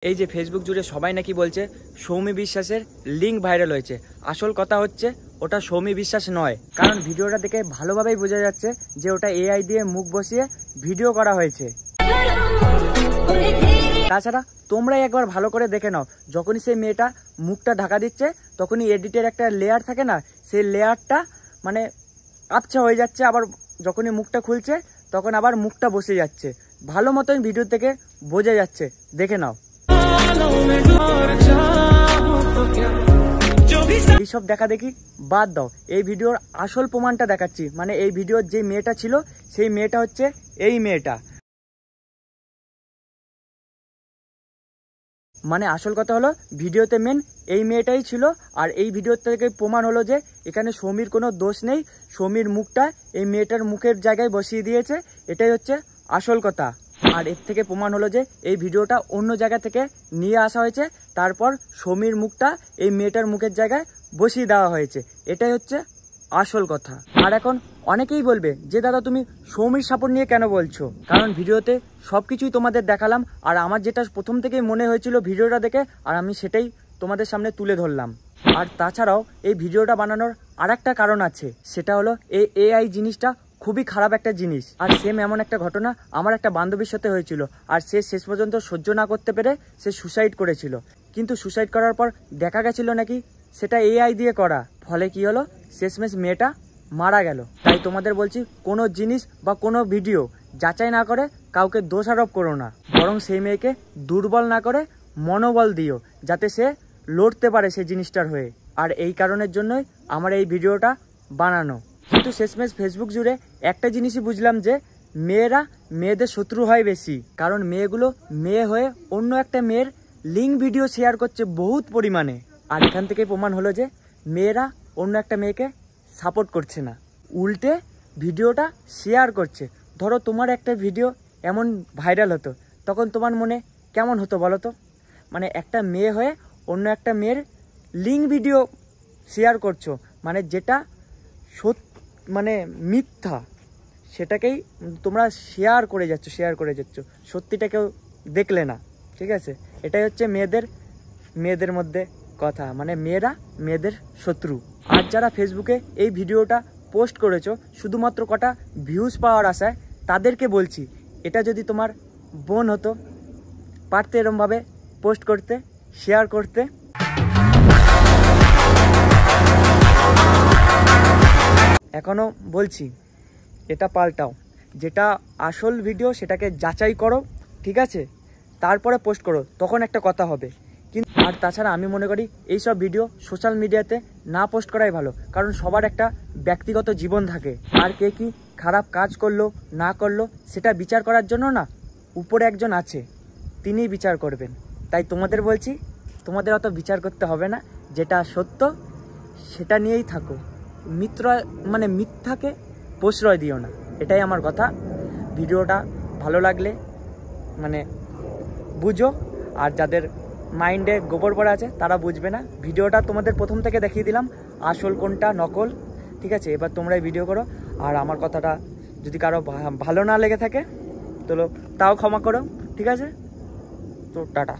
এই যে ফেসবুক জুড়ে সবাই নাকি বলছে সৌমি বিশ্বাসের লিঙ্ক ভাইরাল হয়েছে। আসল কথা হচ্ছে ওটা সৌমি বিশ্বাস নয়, কারণ ভিডিওটা দেখে ভালোভাবেই বোঝা যাচ্ছে যে ওটা এআই দিয়ে মুখ বসিয়ে ভিডিও করা হয়েছে। তাছাড়া তোমরাই একবার ভালো করে দেখে নাও, যখনই সেই মেয়েটা মুখটা ঢাকা দিচ্ছে তখনই এডিটের একটা লেয়ার থাকে না, সেই লেয়ারটা মানে আবছা হয়ে যাচ্ছে, আবার যখনই মুখটা খুলছে তখন আবার মুখটা বসে যাচ্ছে। ভালো মতন ভিডিও থেকে বোঝা যাচ্ছে, দেখে নাও। এইসব দেখা দেখি বাদ দাও, এই ভিডিওর আসল প্রমাণটা দেখাচ্ছি। মানে এই ভিডিওর যে মেয়েটা ছিল সেই মেয়েটা হচ্ছে এই মেয়েটা। মানে আসল কথা হলো ভিডিওতে মেন এই মেয়েটাই ছিল, আর এই ভিডিও থেকে প্রমাণ হলো যে এখানে সৌমির কোনো দোষ নেই। সৌমির মুখটা এই মেয়েটার মুখের জায়গায় বসিয়ে দিয়েছে, এটাই হচ্ছে আসল কথা। আর এর থেকে প্রমাণ হলো যে এই ভিডিওটা অন্য জায়গা থেকে নিয়ে আসা হয়েছে, তারপর সৌমির মুখটা এই মেয়েটার মুখের জায়গায় বসিয়ে দেওয়া হয়েছে, এটাই হচ্ছে আসল কথা। আর এখন অনেকেই বলবে যে দাদা তুমি সৌমির সাপোর্ট নিয়ে কেন বলছো, কারণ ভিডিওতে সব কিছুই তোমাদের দেখালাম, আর আমার যেটা প্রথম থেকেই মনে হয়েছিল ভিডিওটা দেখে, আর আমি সেটাই তোমাদের সামনে তুলে ধরলাম। আর তাছাড়াও এই ভিডিওটা বানানোর আরেকটা কারণ আছে, সেটা হলো এই এআই জিনিসটা খুবই খারাপ একটা জিনিস। আর সেম এমন একটা ঘটনা আমার একটা বান্ধবীর সাথে হয়েছিল, আর সে শেষ পর্যন্ত সহ্য না করতে পেরে সে সুসাইড করেছিল। কিন্তু সুসাইড করার পর দেখা গেছিল নাকি সেটা এআই দিয়ে করা, ফলে কি হলো শেষমেশ মেয়েটা মারা গেল। তাই তোমাদের বলছি কোনো জিনিস বা কোনো ভিডিও যাচাই না করে কাউকে দোষারোপ করো না, বরং সেই মেয়েকে দুর্বল না করে মনোবল দিও, যাতে সে লড়তে পারে সেই জিনিসটার হয়ে। আর এই কারণের জন্যই আমার এই ভিডিওটা বানানো। কিন্তু শেষমেশ ফেসবুক জুড়ে একটা জিনিসই বুঝলাম যে মেয়েরা মেয়েদের শত্রু হয় বেশি, কারণ মেয়েগুলো মেয়ে হয়ে অন্য একটা মেয়ের লিঙ্ক ভিডিও শেয়ার করছে বহুত পরিমাণে। আর এখান থেকে প্রমাণ হলো যে মেয়েরা অন্য একটা মেয়েকে সাপোর্ট করছে না, উল্টে ভিডিওটা শেয়ার করছে। ধরো তোমার একটা ভিডিও এমন ভাইরাল হতো, তখন তোমার মনে কেমন হতো বলো তো? মানে একটা মেয়ে হয়ে অন্য একটা মেয়ের লিঙ্ক ভিডিও শেয়ার করছো, মানে যেটা মানে মিথ্যা, সেটাকেই তোমরা শেয়ার করে যাচ্ছ, সত্যিটা কেউ দেখলে না। ঠিক আছে, এটাই হচ্ছে মেয়েদের মধ্যে কথা, মানে মেয়েরা মেয়েদের শত্রু। আর যারা ফেসবুকে এই ভিডিওটা পোস্ট করেছো শুধুমাত্র কটা ভিউজ পাওয়ার আশায়, তাদেরকে বলছি এটা যদি তোমার বোন হতো পারতে এরমভাবে পোস্ট করতে, শেয়ার করতে। এখনও বলছি এটা পাল্টাও, যেটা আসল ভিডিও সেটাকে যাচাই করো, ঠিক আছে, তারপরে পোস্ট করো, তখন একটা কথা হবে। কিন্তু আর তাছাড়া আমি মনে করি এইসব ভিডিও সোশ্যাল মিডিয়াতে না পোস্ট করাই ভালো, কারণ সবার একটা ব্যক্তিগত জীবন থাকে, আর কে কি খারাপ কাজ করলো না করলো সেটা বিচার করার জন্য না উপরে একজন আছে, তিনিই বিচার করবেন। তাই তোমাদের বলছি তোমাদের অত বিচার করতে হবে না, যেটা সত্য সেটা নিয়েই থাকো, মিথ্যাকে প্রশ্রয় দিও না, এটাই আমার কথা। ভিডিওটা ভালো লাগলে বুঝো, আর যাদের মাইন্ডে গোবর পড়ে আছে তারা বুঝবে না। ভিডিওটা তোমাদের প্রথম থেকে দেখিয়ে দিলাম আসল কোনটা নকল, ঠিক আছে। এবার তোমরাই ভিডিও করো, আর আমার কথাটা যদি কারো ভালো না লেগে থাকে তো তাও ক্ষমা করো, ঠিক আছে। তো টাটা।